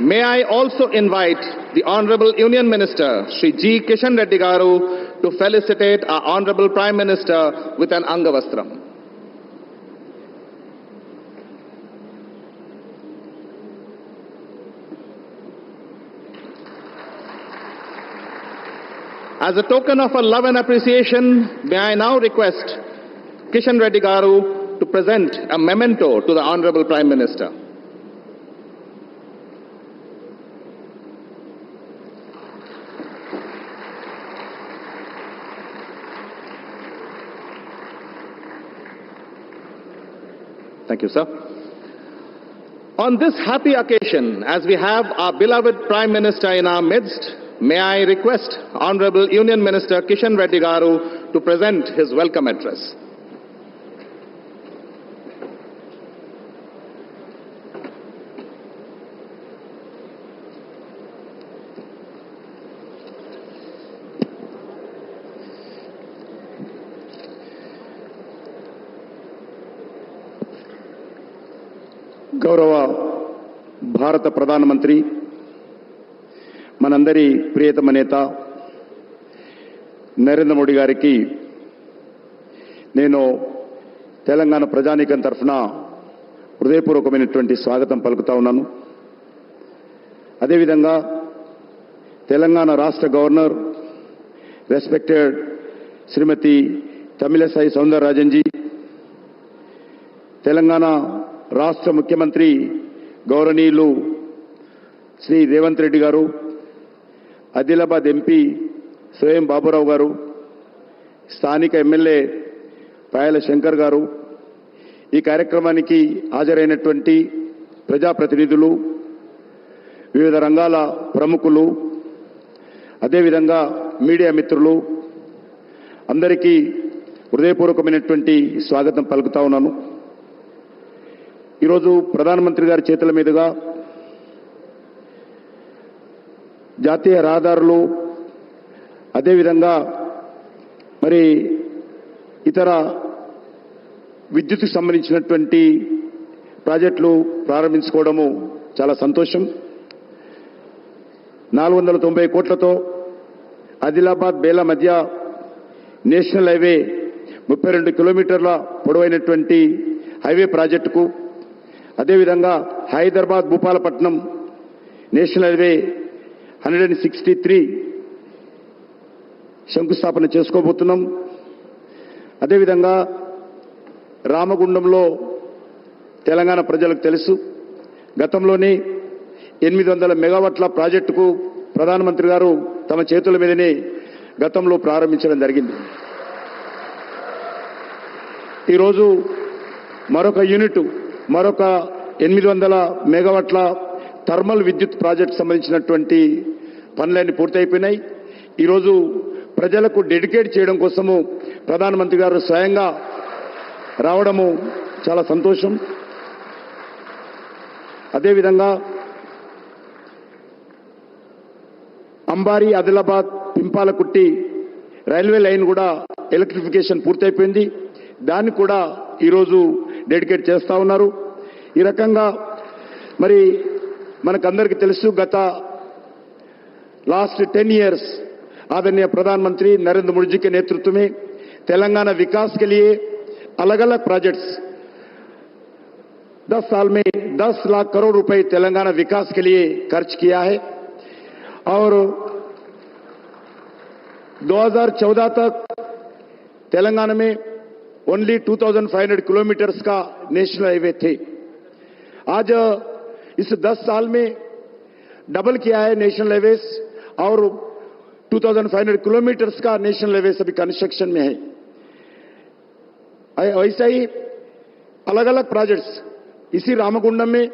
May I also invite the Honorable Union Minister, Shri G. Kishan Reddy Garu, to felicitate our Honorable Prime Minister with an Angavastram. As a token of our love and appreciation, may I now request Kishan Reddy Garu to present a memento to the Honorable Prime Minister. Thank you, sir. On this happy occasion, as we have our beloved Prime Minister in our midst, may I request Honorable Union Minister Kishan Reddy Garu to present his welcome address. గౌరవ భారత ప్రధానమంత్రి మనందరి ప్రియతమ నేత నరేంద్ర మోడీ గారికి నేను తెలంగాణ ప్రజానీకం తరఫున హృదయపూర్వకమైనటువంటి స్వాగతం పలుకుతా ఉన్నాను. అదేవిధంగా తెలంగాణ రాష్ట్ర గవర్నర్ రెస్పెక్టెడ్ శ్రీమతి తమిళసై సౌందరరాజన్ జీ, తెలంగాణ రాష్ట్ర ముఖ్యమంత్రి గౌరవనీయులు శ్రీ రేవంత్ రెడ్డి గారు, ఆదిలాబాద్ ఎంపీ స్వయం బాబురావు గారు, స్థానిక ఎమ్మెల్యే పాయల శంకర్ గారు, ఈ కార్యక్రమానికి హాజరైనటువంటి ప్రజాప్రతినిధులు, వివిధ రంగాల ప్రముఖులు, అదేవిధంగా మీడియా మిత్రులు అందరికీ హృదయపూర్వకమైనటువంటి స్వాగతం పలుకుతా ఉన్నాను. ఈరోజు ప్రధానమంత్రి గారి చేతుల మీదుగా జాతీయ రహదారులు, అదేవిధంగా మరి ఇతర విద్యుత్కు సంబంధించినటువంటి ప్రాజెక్టులు ప్రారంభించుకోవడము చాలా సంతోషం. 490 కోట్లతో ఆదిలాబాద్ బేలా మధ్య నేషనల్ హైవే 32 కిలోమీటర్ల పొడవైనటువంటి హైవే ప్రాజెక్టుకు, అదేవిధంగా హైదరాబాద్ భూపాలపట్నం నేషనల్ హైవే 163 శంకుస్థాపన చేసుకోబోతున్నాం. అదేవిధంగా రామగుండంలో తెలంగాణ ప్రజలకు తెలుసు, గతంలోనే 800 మెగావాట్ల ప్రాజెక్టుకు ప్రధానమంత్రి గారు తమ చేతుల మీదనే గతంలో ప్రారంభించడం జరిగింది. ఈరోజు మరొక యూనిట్, మరొక 800 మెగావాట్ల థర్మల్ విద్యుత్ ప్రాజెక్టు సంబంధించినటువంటి పనులన్నీ పూర్తయిపోయినాయి. ఈరోజు ప్రజలకు డెడికేట్ చేయడం కోసము ప్రధానమంత్రి గారు స్వయంగా రావడము చాలా సంతోషం. అదేవిధంగా అంబారి, ఆదిలాబాద్, పింపాలకుట్టి రైల్వే లైన్ కూడా ఎలక్ట్రిఫికేషన్ పూర్తయిపోయింది. దాన్ని కూడా ఈరోజు డెడికేట్ చేస్తా ఉన్నారు. ఈ రకంగా మరి మనకందరికీ తెలుసు, గత लास्ट 10 इयर्स आदरणीय प्रधानमंत्री नरेंद्र मोदी जी के नेतृत्व में तेलंगाना विकास के लिए अलग अलग प्रोजेक्ट्स 10 साल में 10 लाख करोड़ रुपए तेलंगाना विकास के लिए खर्च किया है और 2014 तक तेलंगाना में ओनली 2500 किलोमीटर्स का नेशनल हाईवे थे। आज इस 10 साल में डबल किया है नेशनल हाईवेज और 2500 किलोमीटर्स का नेशनल हाईवे अभी कंस्ट्रक्शन में है। ऐसा ही अलग अलग प्रोजेक्ट्स, इसी रामगुंडम में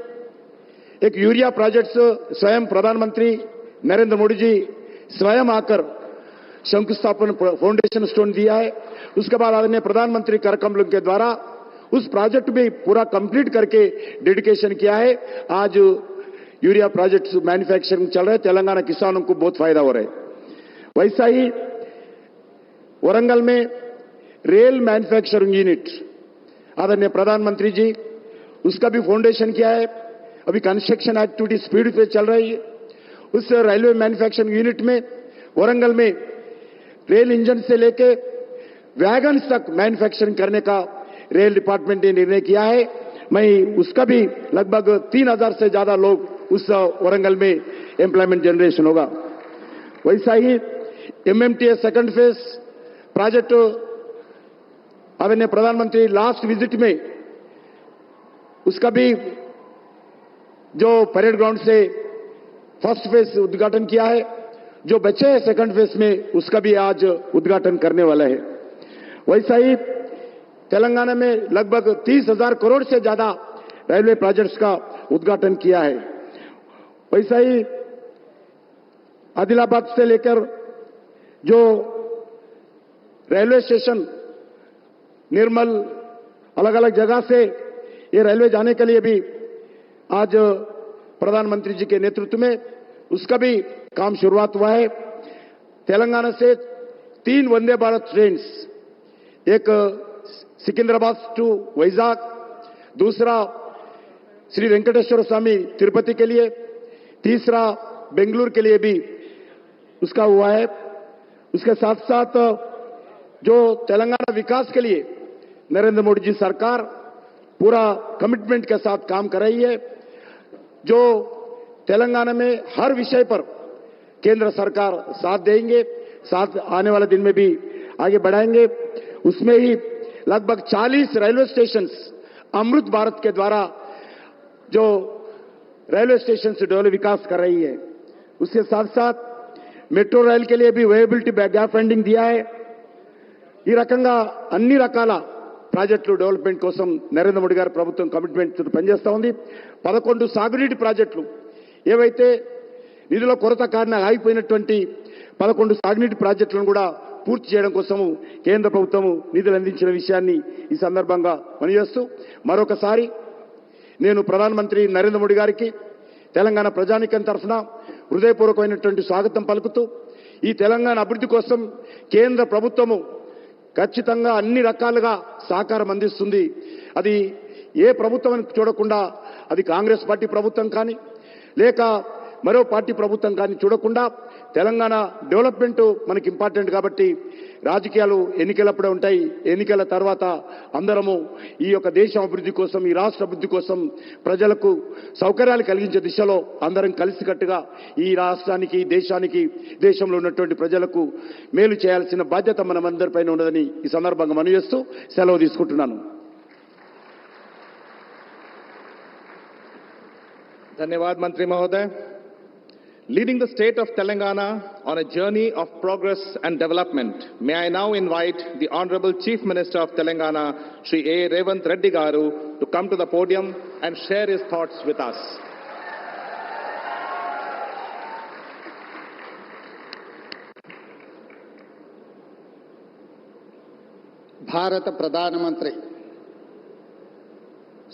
एक यूरिया प्रोजेक्ट्स स्वयं प्रधानमंत्री नरेंद्र मोदी जी स्वयं आकर शंकुस्थापन फाउंडेशन स्टोन दिया है। उसके बाद आदरणीय प्रधानमंत्री करकमल के द्वारा उस प्रोजेक्ट भी पूरा कंप्लीट करके डेडिकेशन किया है। आज यूरिया प्रोजेक्ट्स मैन्युफैक्चरिंग चल रहे हैं, तेलंगाना किसानों को बहुत फायदा हो रहा है। वैसा ही वरंगल में रेल मैन्युफैक्चरिंग यूनिट आदरणीय प्रधानमंत्री जी उसका भी फाउंडेशन किया है। अभी कंस्ट्रक्शन एक्टिविटी स्पीड पे चल रही है। उस रेलवे मैन्युफैक्चरिंग यूनिट में वरंगल में रेल इंजन से लेके वैगन्स तक मैन्युफैक्चरिंग करने का रेल डिपार्टमेंट ने निर्णय किया है। मैं उसका भी लगभग 3000 से ज्यादा लोग उस वरंगल में एम्प्लॉयमेंट जनरेशन होगा। वैसा ही एमएमटीए सेकंड फेज प्रोजेक्ट हमने प्रधानमंत्री लास्ट विजिट में उसका भी जो परेड ग्राउंड से फर्स्ट फेज उद्घाटन किया है, जो बचे हैं सेकंड फेज में उसका भी आज उद्घाटन करने वाला है। वैसा ही तेलंगाना में लगभग 30,000 करोड़ से ज्यादा रेलवे प्रोजेक्ट्स का उद्घाटन किया है। वैसा ही आदिलाबाद से लेकर जो रेलवे स्टेशन निर्मल अलग अलग जगह से ये रेलवे जाने के लिए भी आज प्रधानमंत्री जी के नेतृत्व में उसका भी काम शुरुआत हुआ है। तेलंगाना से 3 वंदे भारत ट्रेन, एक सिकंदराबाद टू वैजाग, दूसरा श्री वेंकटेश्वर स्वामी तिरुपति के लिए, तीसरा बेंगलुरु के लिए भी उसका हुआ है। उसके साथ साथ जो तेलंगाना विकास के लिए नरेंद्र मोदी जी सरकार पूरा कमिटमेंट के साथ काम कर रही है। जो तेलंगाना में हर विषय पर केंद्र सरकार साथ देंगे, साथ आने वाले दिन में भी आगे बढ़ाएंगे। उसमें ही लगभग 40 रेलवे स्टेशंस अमृत भारत के द्वारा जो रेलवे स्टेशन से डेवलप विकास कर रही है। उसके साथ साथ मेट्रो రైల్ के लिए भी वेबिलिटी गैप फंडिंग दिया है। ఈ రకంగా అన్ని రకాల ప్రాజెక్టులు డెవలప్మెంట్ కోసం నరేంద్ర మోడీ గారి ప్రభుత్వం కమిట్మెంట్ తో పనిచేస్తూ ఉంది। 11 సాగునీటి ప్రాజెక్టులు ఏవైతే నిధుల కొరత కారణంగా ఆగిపోయినటువంటి 11 సాగునీటి ప్రాజెక్టులను కూడా పూర్తి చేయడం కోసం కేంద్ర ప్రభుత్వం నిధులు అందించిన విషయాన్ని ఈ సందర్భంగా మనవిస్తూ మరొకసారి నేను ప్రధానమంత్రి నరేంద్ర మోడీ గారికి తెలంగాణ ప్రజానీకం తరఫున హృదయపూర్వకమైనటువంటి స్వాగతం పలుకుతూ ఈ తెలంగాణ అభివృద్ధి కోసం కేంద్ర ప్రభుత్వము ఖచ్చితంగా అన్ని రకాలుగా సహకారం అందిస్తుంది। అది ఏ ప్రభుత్వాన్ని చూడకుండా, అది కాంగ్రెస్ పార్టీ ప్రభుత్వం కానీ లేక మరో పార్టీ ప్రభుత్వం కానీ చూడకుండా తెలంగాణ డెవలప్మెంట్ మనకి ఇంపార్టెంట్ కాబట్టి రాజకీయాలు ఎన్నికలప్పుడే ఉంటాయి। ఎన్నికల తర్వాత అందరము ఈ యొక్క దేశం అభివృద్ధి కోసం, ఈ రాష్ట్ర అభివృద్ధి కోసం ప్రజలకు సౌకర్యాలు కలిగించే దిశలో అందరం కలిసికట్టుగా ఈ రాష్ట్రానికి, దేశానికి, దేశంలో ఉన్నటువంటి ప్రజలకు మేలు చేయాల్సిన బాధ్యత మనమందరిపైన ఉన్నదని ఈ సందర్భంగా మనవి చేస్తూ సెలవు తీసుకుంటున్నాను। धन्यवाद मंत्री महोदय। Leading the state of Telangana on a journey of progress and development, may I now invite the Honorable Chief Minister of Telangana, Shri A. Revanth Reddy Garu, to come to the podium and share his thoughts with us. భారత ప్రధానమంత్రి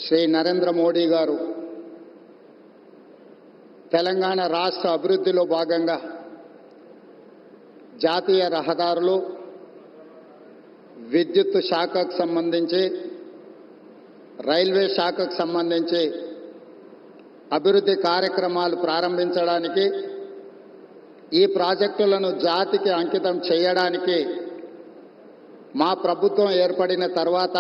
శ్రీ నరేంద్ర మోడీ గారు తెలంగాణ రాష్ట్ర అభివృద్ధిలో భాగంగా జాతీయ రహదారులు, విద్యుత్ శాఖకు సంబంధించి, రైల్వే శాఖకు సంబంధించి అభివృద్ధి కార్యక్రమాలు ప్రారంభించడానికి, ఈ ప్రాజెక్టులను జాతికి అంకితం చేయడానికి మా ప్రభుత్వం ఏర్పడిన తర్వాత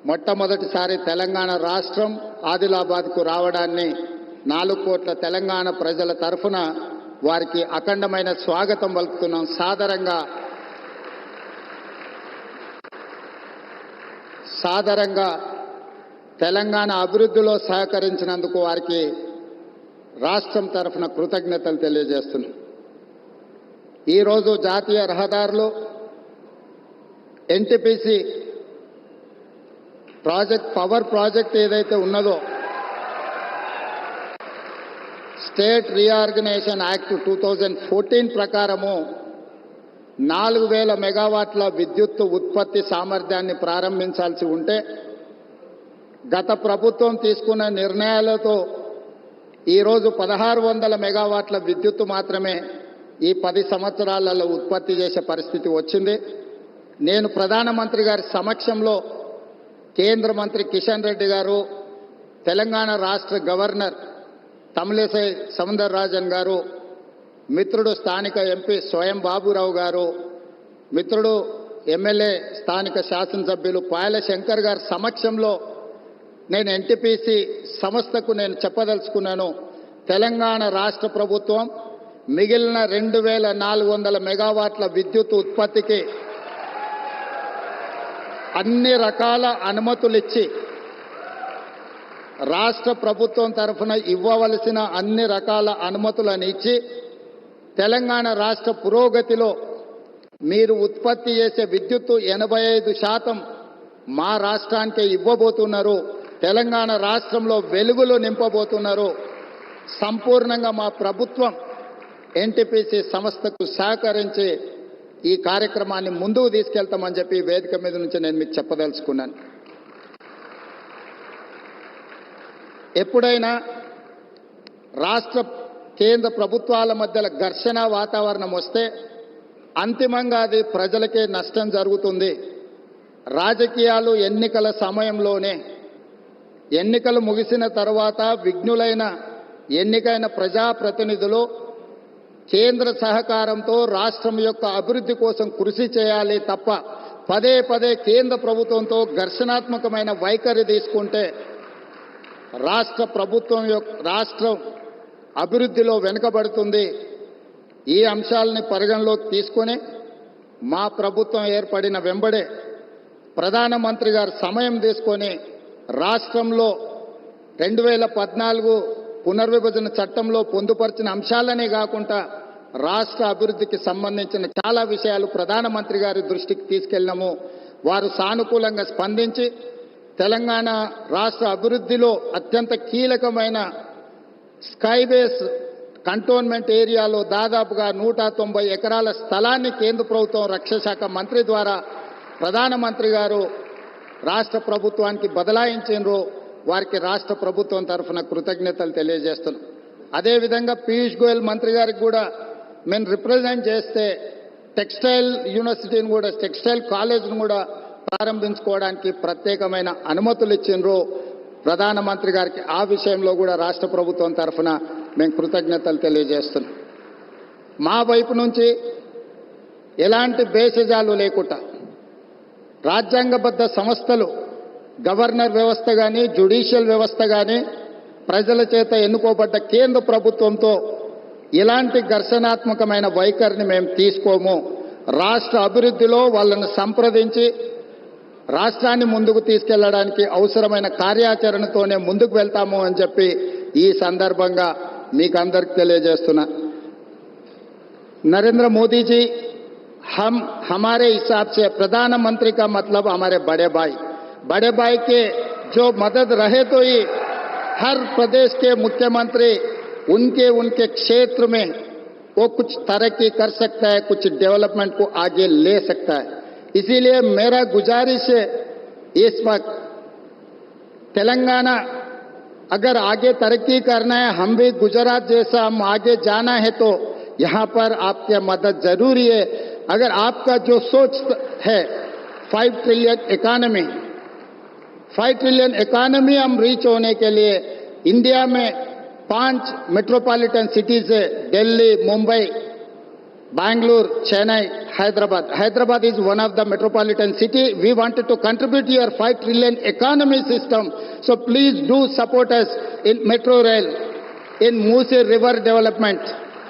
మొట్టమొదటిసారి తెలంగాణ రాష్ట్రం ఆదిలాబాద్కు రావడాన్ని 4 కోట్ల తెలంగాణ ప్రజల తరఫున వారికి అఖండమైన స్వాగతం పలుకుతున్నాం। సాదరంగా తెలంగాణ అభివృద్ధిలో సహకరించినందుకు వారికి రాష్ట్రం తరఫున కృతజ్ఞతలు తెలియజేస్తున్నాం। ఈరోజు జాతీయ రహదారులు ఎన్టీపీసీ ప్రాజెక్ట్, పవర్ ప్రాజెక్ట్ ఏదైతే ఉన్నదో, స్టేట్ రీఆర్గనైజేషన్ యాక్ట్ 2014 ప్రకారము 4000 మెగావాట్ల విద్యుత్ ఉత్పత్తి సామర్థ్యాన్ని ప్రారంభించాల్సి ఉంటే గత ప్రభుత్వం తీసుకున్న నిర్ణయాలతో ఈరోజు 1600 మెగావాట్ల విద్యుత్ మాత్రమే ఈ 10 సంవత్సరాలలో ఉత్పత్తి చేసే పరిస్థితి వచ్చింది। నేను ప్రధానమంత్రి గారి సమక్షంలో కేంద్ర మంత్రి కిషన్ రెడ్డి గారు, తెలంగాణ రాష్ట్ర గవర్నర్ తమిళిసై సౌందరరాజన్ గారు, మిత్రుడు స్థానిక ఎంపీ స్వయం బాబురావు గారు, మిత్రుడు ఎమ్మెల్యే స్థానిక శాసనసభ్యులు పాయల శంకర్ గారి సమక్షంలో నేను ఎన్టీపీసీ సంస్థకు నేను చెప్పదలుచుకున్నాను. తెలంగాణ రాష్ట్ర ప్రభుత్వం మిగిలిన 2400 మెగావాట్ల విద్యుత్ ఉత్పత్తికి అన్ని రకాల అనుమతులిచ్చి, రాష్ట్ర ప్రభుత్వం తరఫున ఇవ్వవలసిన అన్ని రకాల అనుమతులను ఇచ్చి, తెలంగాణ రాష్ట్ర పురోగతిలో మీరు ఉత్పత్తి చేసే విద్యుత్తు 85% మా రాష్ట్రానికే ఇవ్వబోతున్నారు. తెలంగాణ రాష్ట్రంలో వెలుగులు నింపబోతున్నారు. సంపూర్ణంగా మా ప్రభుత్వం ఎన్టీపీసీ సంస్థకు సహకరించి ఈ కార్యక్రమాన్ని ముందుకు తీసుకెళ్తామని చెప్పి వేదిక మీద నుంచి నేను మీకు చెప్పదలుచుకున్నాను. ఎప్పుడైనా రాష్ట్ర కేంద్ర ప్రభుత్వాల మధ్య ఘర్షణ వాతావరణం వస్తే అంతిమంగా అది ప్రజలకే నష్టం జరుగుతుంది. రాజకీయాలు ఎన్నికల సమయంలోనే, ఎన్నికలు ముగిసిన తర్వాత విఘ్నులైన ఎన్నికైన ప్రజాప్రతినిధులు కేంద్ర సహకారంతో రాష్ట్రం యొక్క అభివృద్ధి కోసం కృషి చేయాలి తప్ప పదే పదే కేంద్ర ప్రభుత్వంతో ఘర్షణాత్మకమైన వైఖరి తీసుకుంటే రాష్ట్రం అభివృద్ధిలో వెనుకబడుతుంది. ఈ అంశాలని పరిగణలోకి తీసుకొని మా ప్రభుత్వం ఏర్పడిన వెంబడే ప్రధానమంత్రి గారు సమయం తీసుకొని రాష్ట్రంలో 2014 పునర్విభజన చట్టంలో పొందుపరిచిన అంశాలనే కాకుండా రాష్ట్ర అభివృద్ధికి సంబంధించిన చాలా విషయాలు ప్రధానమంత్రి గారి దృష్టికి తీసుకెళ్ళినాము. వారు సానుకూలంగా స్పందించి తెలంగాణ రాష్ట్ర అభివృద్ధిలో అత్యంత కీలకమైన స్కైబేస్ కంటోన్మెంట్ ఏరియాలో దాదాపుగా 190 ఎకరాల స్థలాన్ని కేంద్ర ప్రభుత్వం రక్షణ శాఖ మంత్రి ద్వారా ప్రధానమంత్రి గారు రాష్ట్ర ప్రభుత్వానికి బదలాయించారు. వారికి రాష్ట్ర ప్రభుత్వం తరఫున కృతజ్ఞతలు తెలియజేస్తున్నాం. అదేవిధంగా పీయూష్ గోయల్ మంత్రి గారికి కూడా మేము రిప్రజెంట్ చేస్తే టెక్స్టైల్ యూనివర్సిటీని కూడా, టెక్స్టైల్ కాలేజ్ను కూడా ప్రారంభించుకోవడానికి ప్రత్యేకమైన అనుమతులు ఇచ్చిండ్రు ప్రధానమంత్రి గారికి. ఆ విషయంలో కూడా రాష్ట్ర ప్రభుత్వం తరఫున మేము కృతజ్ఞతలు తెలియజేస్తున్నాం. మా వైపు నుంచి ఎలాంటి భేషజాలు లేకుండా రాజ్యాంగబద్ధ సంస్థలు, గవర్నర్ వ్యవస్థ కానీ, జ్యుడిషియల్ వ్యవస్థ కానీ, ప్రజల చేత ఎన్నుకోబడ్డ కేంద్ర ప్రభుత్వంతో ఇలాంటి ఘర్షణాత్మకమైన వైఖరిని మేము తీసుకోము. రాష్ట్ర అభివృద్ధిలో వాళ్ళను సంప్రదించి రాష్ట్రాన్ని ముందుకు తీసుకెళ్లడానికి అవసరమైన కార్యాచరణతోనే ముందుకు వెళ్తాము అని చెప్పి ఈ సందర్భంగా మీకు అందరికి తెలియజేస్తున్నా. नरेंद्र मोदी जी हमारे हिसाब से प्रधानमंत्री का मतलब हमारे बड़े भाई के जो मदद रहे तो ही हर प्रदेश के मुख्यमंत्री उनके क्षेत्र में वो कुछ तरक्की कर सकता है, कुछ डेवलपमेंट को आगे ले सकता है. इसीलिए मेरा गुजारिश है, इस वक्त तेलंगाना अगर आगे तरक्की करना है, हम भी गुजरात जैसा हम आगे जाना है तो यहाँ पर आपकी मदद जरूरी है. अगर आपका जो सोच है 5 ट्रिलियन इकोनॉमी हम रीच होने के लिए इंडिया में 5 मेट्रोपॉलिटन सिटीज है, Delhi, Mumbai, Bangalore, Chennai, Hyderabad. Hyderabad is one of the metropolitan city. We wanted to contribute to your 5 trillion economy system. So please do support us in metro rail, in Musi river development.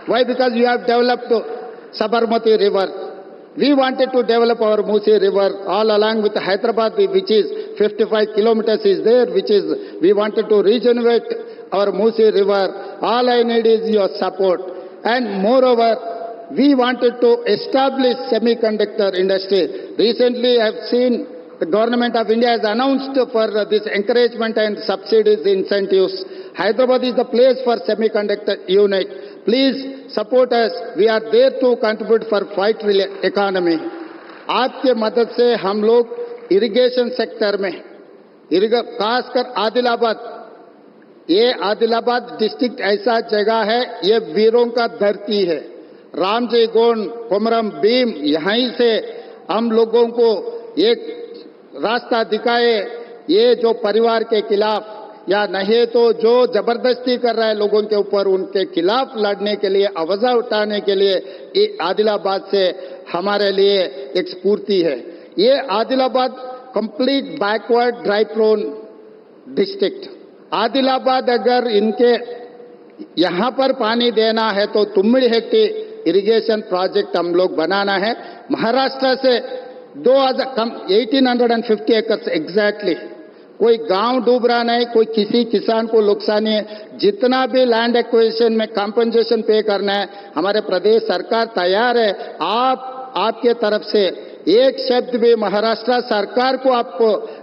Why? Because you have developed Sabarmati river. We wanted to develop our Musi river all along with Hyderabad, which is 55 kilometers is there, which is we wanted to regenerate our Musi river. All I need is your support. And moreover, we wanted to establish semiconductor industry. Recently, I have seen the government of India has announced for this encouragement and subsidies, incentives. Hyderabad is the place for semiconductor unit. Please support us. We are there to contribute for 5 trillion economy. आपके मदद से हम लोग irrigation sector में, खासकर आदिलाबाद, ये Adilabad district ऐसा जगह है, ये वीरों का धरती है. रामजी गोंड, कोमरम भीम, यहीं से हम लोगों को एक रास्ता दिखाए. ये जो परिवार के खिलाफ या नहीं तो जो जबरदस्ती कर रहा है लोगों के ऊपर, उनके खिलाफ लड़ने के लिए, आवाज उठाने के लिए ये आदिलाबाद से हमारे लिए एक स्फूर्ति है। ये Adilabad complete backward dry prone district. Adilabad अगर इनके यहां पर पानी देना है तो तुम्मिडिहेट्टी इरिगेशन प्रोजेक्ट हम लोग बनाना है। महाराष्ट्र से 1850 एकर्स एग्जैक्टली, कोई गांव डूब रहा नहीं, कोई किसी किसान को नुकसान नहीं है। जितना भी लैंड एक्विजिशन में कंपनसेशन पे करना है, हमारे प्रदेश सरकार तैयार है। आपके तरफ से एक शब्द भी महाराष्ट्र सरकार को आप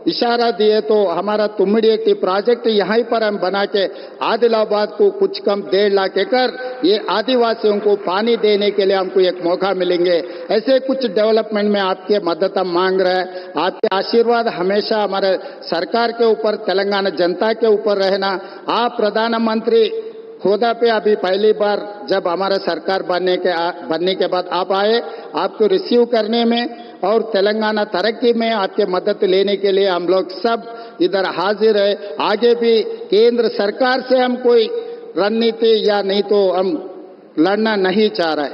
इशारा दिए तो हमारा तुम्मिडिहेट्टी प्रोजेक्ट यहीं पर हम बना के आदिलाबाद को कुछ कम 1.5 लाख एकड़ ये आदिवासियों को पानी देने के लिए हमको एक मौका मिलेंगे। ऐसे कुछ डेवलपमेंट में आपके मदद हम मांग रहे हैं। आपके आशीर्वाद हमेशा हमारे सरकार के ऊपर, तेलंगाना जनता के ऊपर रहना। आप प्रधानमंत्री होदा पे अभी पहली बार जब हमारा सरकार बनने के बाद आप आए, आपको रिसीव करने में और तेलंगाना तरक्की में आपके मदद लेने के लिए हम लोग सब इधर हाजिर है। आगे भी केंद्र सरकार से हम कोई रणनीति या नहीं तो हम लड़ना नहीं चाह रहे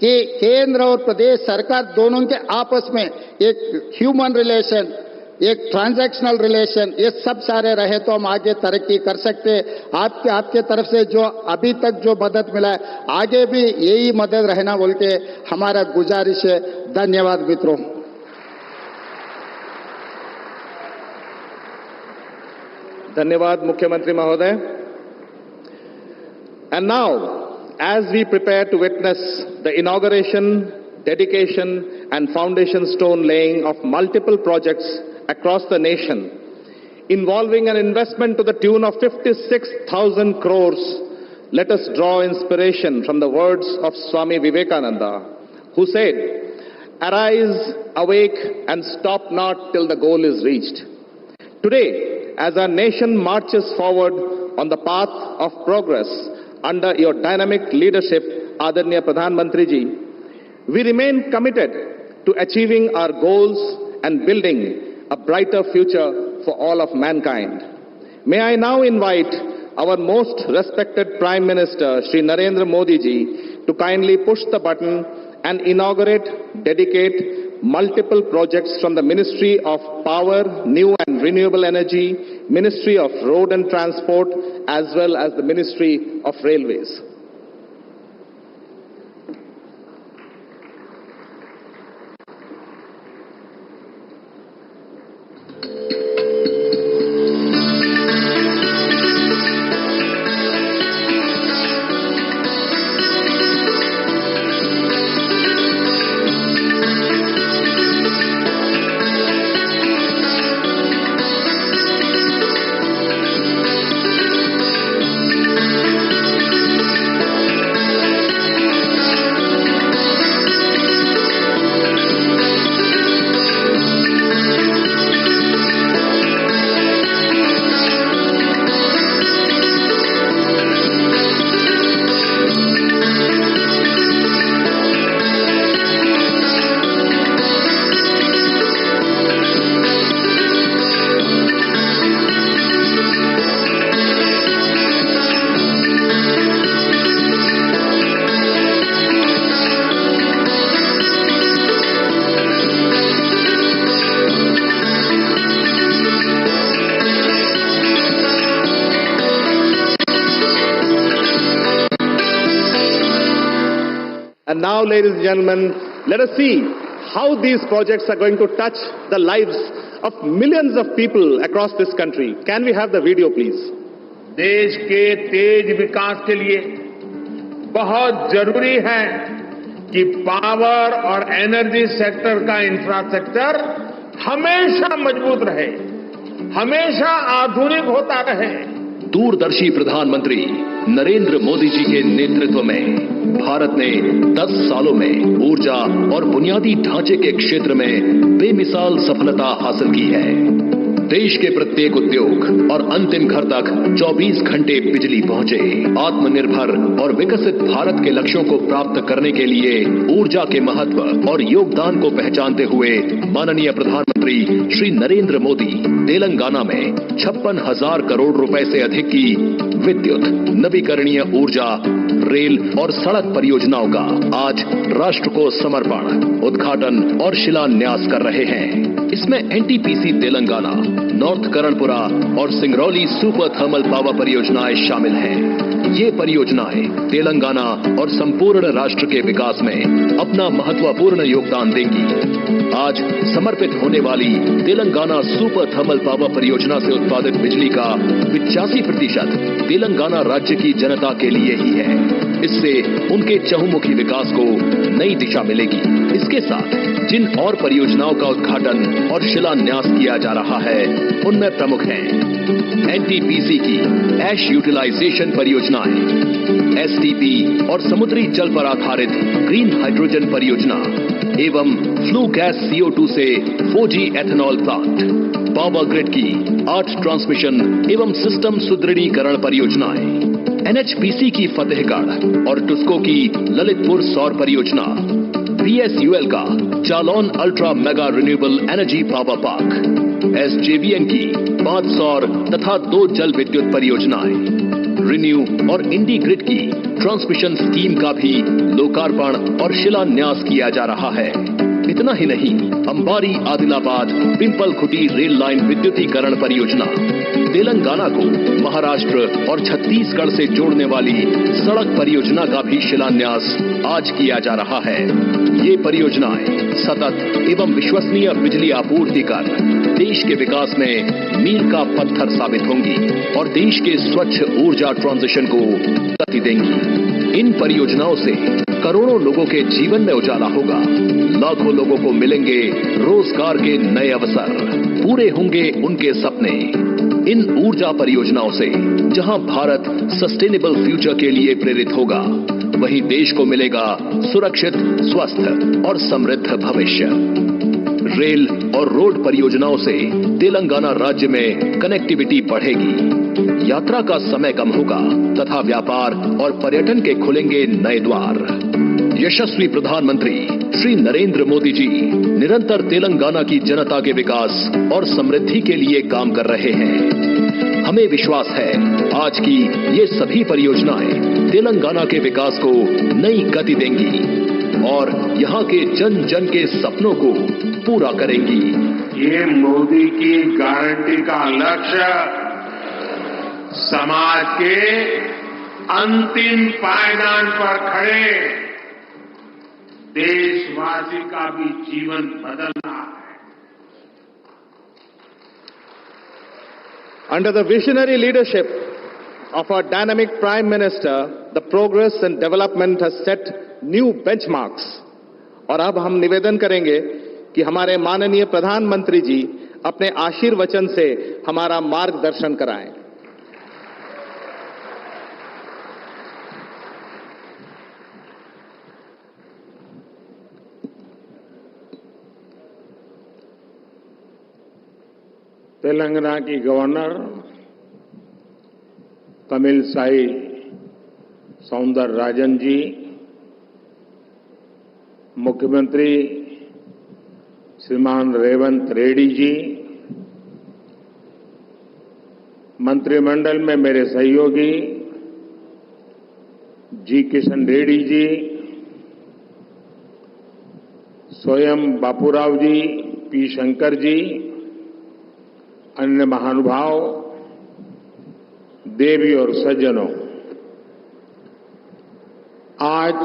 कि केंद्र और प्रदेश सरकार दोनों के आपस में एक ह्यूमन रिलेशन, एक ट्रांजैक्शनल रिलेशन, ये सब सारे रहे तो हम आगे तरक्की कर सकते। आपके तरफ से जो अभी तक जो मदद मिला है, आगे भी यही मदद रहना बोल के हमारा गुजारिश है। धन्यवाद मित्रों। धन्यवाद मुख्यमंत्री महोदय। And now, as we prepare to witness the inauguration, dedication and foundation stone laying of multiple projects across the nation, involving an investment to the tune of 56,000 crores, let us draw inspiration from the words of Swami Vivekananda, who said, "Arise, awake, and stop not till the goal is reached." Today, as our nation marches forward on the path of progress under your dynamic leadership, Adarniya Pradhan Mantri Ji, we remain committed to achieving our goals and building a brighter future for all of mankind. May I now invite our most respected Prime Minister, Shri Narendra Modi Ji, to kindly push the button and inaugurate, dedicate multiple projects from the Ministry of Power, New and Renewable Energy, Ministry of Road and Transport, as well as the Ministry of Railways. And now, ladies and gentlemen, let us see how these projects are going to touch the lives of millions of people across this country. Can we have the video, please? देश के तेज विकास के लिए बहुत जरूरी है कि power और energy sector का इंफ्रास्ट्रक्चर हमेशा मजबूत रहे, हमेशा आधुनिक होता रहे। दूरदर्शी प्रधानमंत्री नरेंद्र मोदी जी के नेतृत्व में भारत ने 10 सालों में ऊर्जा और बुनियादी ढांचे के क्षेत्र में बेमिसाल सफलता हासिल की है। देश के प्रत्येक उद्योग और अंतिम घर तक 24 घंटे बिजली पहुंचे। आत्मनिर्भर और विकसित भारत के लक्ष्यों को प्राप्त करने के लिए ऊर्जा के महत्व और योगदान को पहचानते हुए माननीय प्रधानमंत्री श्री नरेंद्र मोदी तेलंगाना में 56,000 करोड़ रुपए से अधिक की विद्युत, नवीकरणीय ऊर्जा, रेल और सड़क परियोजनाओं का आज राष्ट्र को समर्पण, उद्घाटन और शिलान्यास कर रहे हैं। इसमें एनटीपीसी तेलंगाना, नॉर्थ करणपुरा और सिंगरौली सुपर थर्मल पावर परियोजनाएं शामिल हैं। ये परियोजनाएं तेलंगाना और संपूर्ण राष्ट्र के विकास में अपना महत्वपूर्ण योगदान देंगी। आज समर्पित होने वाली तेलंगाना सुपर थर्मल पावर परियोजना से उत्पादित बिजली का 85% तेलंगाना राज्य की जनता के लिए ही है। इससे उनके चहुमुखी विकास को नई दिशा मिलेगी। इसके साथ जिन और परियोजनाओं का उद्घाटन और शिलान्यास किया जा रहा है, उनमें प्रमुख हैं एनटीपीसी की ऐश यूटिलाइजेशन परियोजनाएं, एसटीपी और समुद्री जल पर आधारित ग्रीन हाइड्रोजन परियोजना एवं फ्लू गैस CO2 से 4G ethanol plant, power grid की 8 ट्रांसमिशन एवं सिस्टम सुदृढ़ीकरण परियोजनाएं, एनएचपीसी की फतेहगढ़ और टुस्को की ललितपुर सौर परियोजना, बीएसयूएल का Jalaun ultra mega renewable energy power park, SJVN की 5 सौर तथा 2 जल विद्युत परियोजनाएं, रिन्यू और इंडीग्रिड की ट्रांसमिशन स्कीम का भी लोकार्पण और शिलान्यास किया जा रहा है। इतना ही नहीं, अंबारी आदिलाबाद पिंपल खुटी रेल लाइन विद्युतीकरण परियोजना, तेलंगाना को महाराष्ट्र और छत्तीसगढ़ से जोड़ने वाली सड़क परियोजना का भी शिलान्यास आज किया जा रहा है। ये परियोजनाएं सतत एवं विश्वसनीय बिजली आपूर्ति कर देश के विकास में मील का पत्थर साबित होंगी और देश के स्वच्छ ऊर्जा ट्रांजिशन को गति देंगी। इन परियोजनाओं से करोड़ों लोगों के जीवन में उजाला होगा, लाखों लोगों को मिलेंगे रोजगार के नए अवसर, पूरे होंगे उनके सपने। इन ऊर्जा परियोजनाओं से जहां भारत सस्टेनेबल फ्यूचर के लिए प्रेरित होगा, वहीं देश को मिलेगा सुरक्षित, स्वस्थ और समृद्ध भविष्य। रेल और रोड परियोजनाओं से तेलंगाना राज्य में कनेक्टिविटी बढ़ेगी, यात्रा का समय कम होगा तथा व्यापार और पर्यटन के खुलेंगे नए द्वार। यशस्वी प्रधानमंत्री श्री नरेंद्र मोदी जी निरंतर तेलंगाना की जनता के विकास और समृद्धि के लिए काम कर रहे हैं। हमें विश्वास है आज की ये सभी परियोजनाएं तेलंगाना के विकास को नई गति देंगी और यहाँ के जन जन के सपनों को पूरा करेंगी। ये मोदी की गारंटी का लक्ष्य समाज के अंतिम पायदान पर खड़े देशवासी का भी जीवन बदलना है। Under the visionary leadership of our dynamic Prime Minister, the progress and development has set new benchmarks. और अब हम निवेदन करेंगे कि हमारे माननीय प्रधानमंत्री जी अपने आशीर्वचन से हमारा मार्गदर्शन कराएं। तेलंगाना की गवर्नर तमिलसाई सौंदरराजन जी, मुख्यमंत्री श्रीमान रेवंत रेड्डी जी, मंत्रिमंडल में मेरे सहयोगी जी किशन रेड्डी जी, स्वयं बापूराव जी, पी शंकर जी, अन्य महानुभाव, देवी और सज्जनों, आज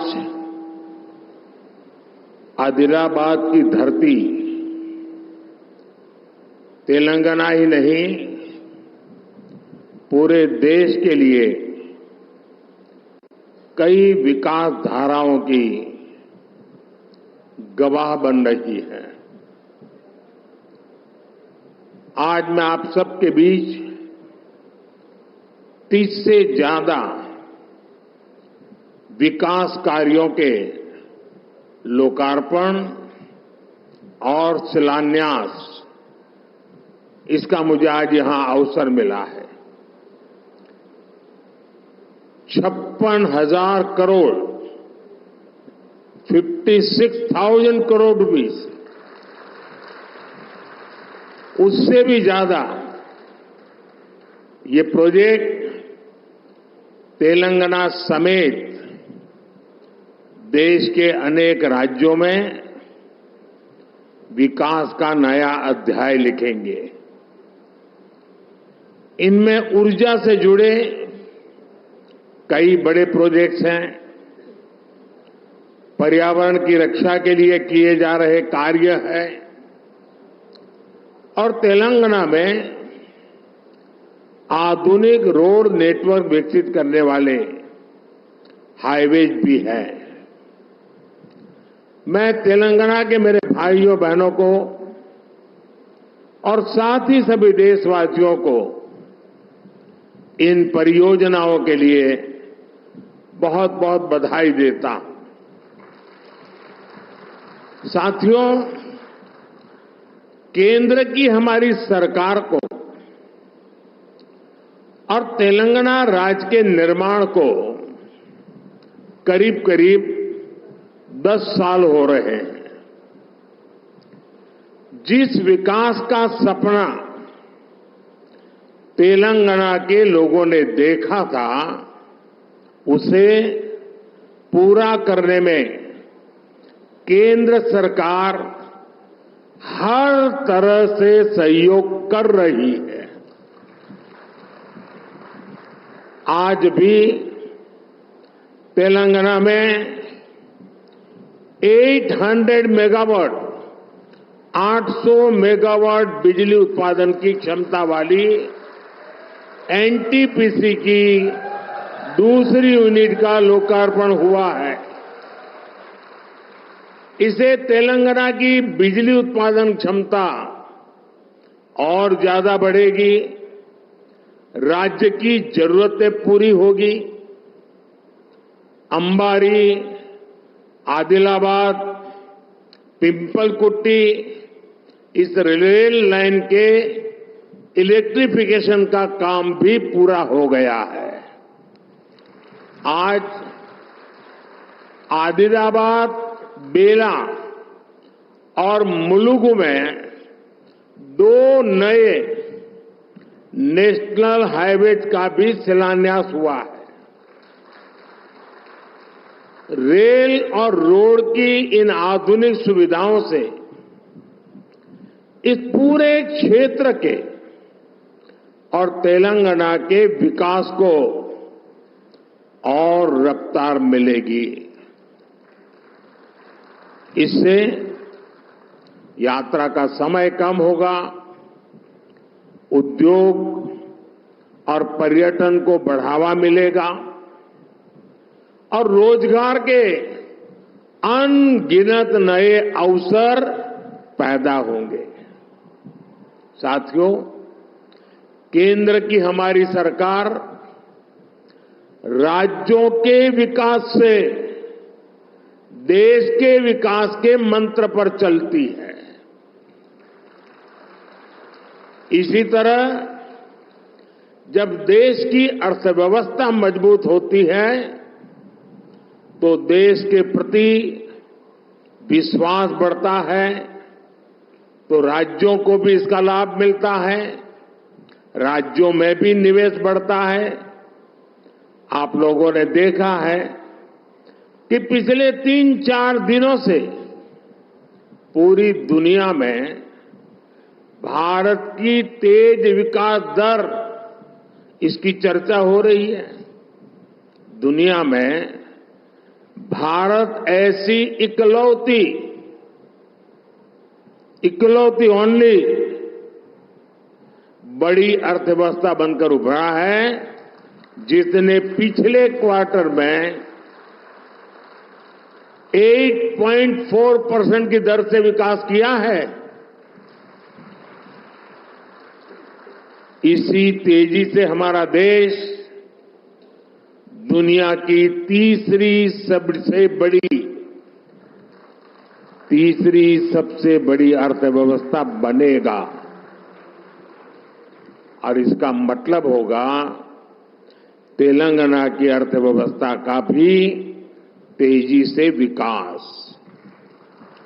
आदिलाबाद की धरती तेलंगाना ही नहीं, पूरे देश के लिए कई विकास धाराओं की गवाह बन रही है। आज मैं आप सबके बीच 30 से ज्यादा विकास कार्यों के लोकार्पण और शिलान्यास इसका मुझे आज यहां अवसर मिला है। 56,000 करोड़ 56,000 करोड़ रुपीस, उससे भी ज्यादा ये प्रोजेक्ट तेलंगाना समेत देश के अनेक राज्यों में विकास का नया अध्याय लिखेंगे। इनमें ऊर्जा से जुड़े कई बड़े प्रोजेक्ट्स हैं, पर्यावरण की रक्षा के लिए किए जा रहे कार्य हैं और तेलंगाना में आधुनिक रोड नेटवर्क विकसित करने वाले हाईवेज भी हैं। मैं तेलंगाना के मेरे भाइयों बहनों को और साथ ही सभी देशवासियों को इन परियोजनाओं के लिए बहुत बहुत बधाई देता हूं। साथियों, केंद्र की हमारी सरकार को और तेलंगाना राज्य के निर्माण को करीब करीब 10 साल हो रहे हैं। जिस विकास का सपना तेलंगाना के लोगों ने देखा था, उसे पूरा करने में केंद्र सरकार हर तरह से सहयोग कर रही है। आज भी तेलंगाना में 800 मेगावाट 800 मेगावाट बिजली उत्पादन की क्षमता वाली एनटीपीसी की दूसरी यूनिट का लोकार्पण हुआ है। इससे तेलंगाना की बिजली उत्पादन क्षमता और ज्यादा बढ़ेगी, राज्य की जरूरतें पूरी होगी। अंबारी, आदिलाबाद, पिंपलकुट्टी, इस रेल लाइन के इलेक्ट्रिफिकेशन का काम भी पूरा हो गया है। आज आदिलाबाद, बेला और मुलुगु में 2 नए नेशनल हाईवेज का भी शिलान्यास हुआ है। रेल और रोड की इन आधुनिक सुविधाओं से इस पूरे क्षेत्र के और तेलंगाना के विकास को और रफ्तार मिलेगी। इससे यात्रा का समय कम होगा, उद्योग और पर्यटन को बढ़ावा मिलेगा और रोजगार के अनगिनत नए अवसर पैदा होंगे। साथियों, केंद्र की हमारी सरकार राज्यों के विकास से देश के विकास के मंत्र पर चलती है। इसी तरह जब देश की अर्थव्यवस्था मजबूत होती है तो देश के प्रति विश्वास बढ़ता है, तो राज्यों को भी इसका लाभ मिलता है, राज्यों में भी निवेश बढ़ता है। आप लोगों ने देखा है कि पिछले 3-4 दिनों से पूरी दुनिया में भारत की तेज विकास दर, इसकी चर्चा हो रही है। दुनिया में भारत ऐसी इकलौती ओनली बड़ी अर्थव्यवस्था बनकर उभरा है जिसने पिछले क्वार्टर में 8.4% की दर से विकास किया है। इसी तेजी से हमारा देश दुनिया की तीसरी सबसे बड़ी अर्थव्यवस्था बनेगा। और इसका मतलब होगा तेलंगाना की अर्थव्यवस्था का भी तेजी से विकास।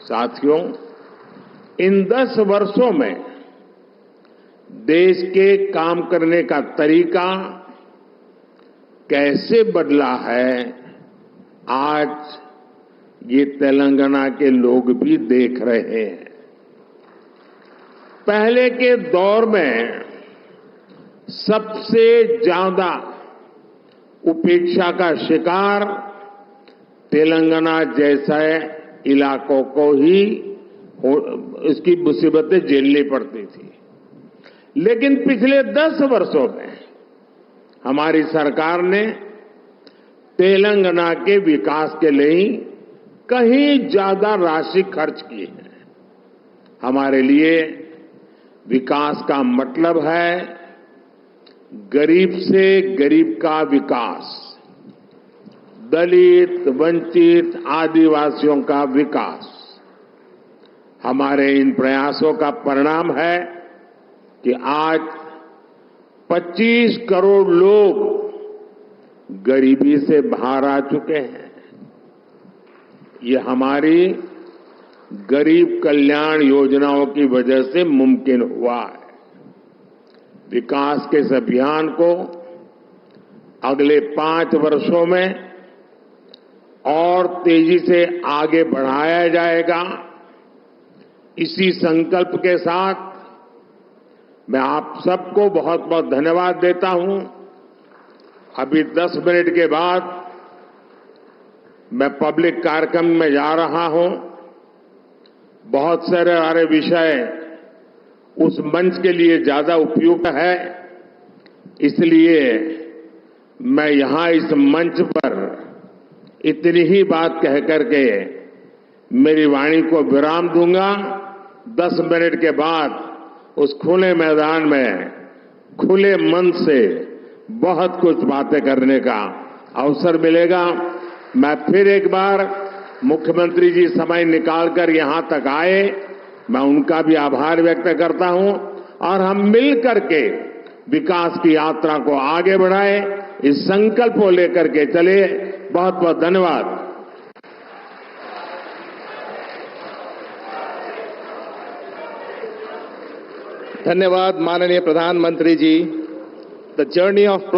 साथियों, इन 10 वर्षों में देश के काम करने का तरीका कैसे बदला है, आज ये तेलंगाना के लोग भी देख रहे हैं। पहले के दौर में सबसे ज्यादा उपेक्षा का शिकार तेलंगाना जैसे इलाकों को ही इसकी मुसीबतें झेलनी पड़ती थी। लेकिन पिछले 10 वर्षों में हमारी सरकार ने तेलंगाना के विकास के लिए कहीं ज्यादा राशि खर्च की है। हमारे लिए विकास का मतलब है गरीब से गरीब का विकास, दलित, वंचित, आदिवासियों का विकास। हमारे इन प्रयासों का परिणाम है कि आज 25 करोड़ लोग गरीबी से बाहर आ चुके हैं। ये हमारी गरीब कल्याण योजनाओं की वजह से मुमकिन हुआ है। विकास के इस अभियान को अगले 5 वर्षों में और तेजी से आगे बढ़ाया जाएगा। इसी संकल्प के साथ मैं आप सबको बहुत बहुत धन्यवाद देता हूं। अभी 10 मिनट के बाद मैं पब्लिक कार्यक्रम में जा रहा हूं। बहुत सारे विषय उस मंच के लिए ज्यादा उपयुक्त है, इसलिए मैं यहां इस मंच पर इतनी ही बात कह करके मेरी वाणी को विराम दूंगा। 10 मिनट के बाद उस खुले मैदान में खुले मन से बहुत कुछ बातें करने का अवसर मिलेगा। मैं फिर एक बार मुख्यमंत्री जी समय निकालकर यहां तक आए, मैं उनका भी आभार व्यक्त करता हूं और हम मिल करके विकास की यात्रा को आगे बढ़ाएं, इस संकल्प को लेकर के चले। बहुत बहुत धन्यवाद। धन्यवाद माननीय प्रधानमंत्री जी। The journey of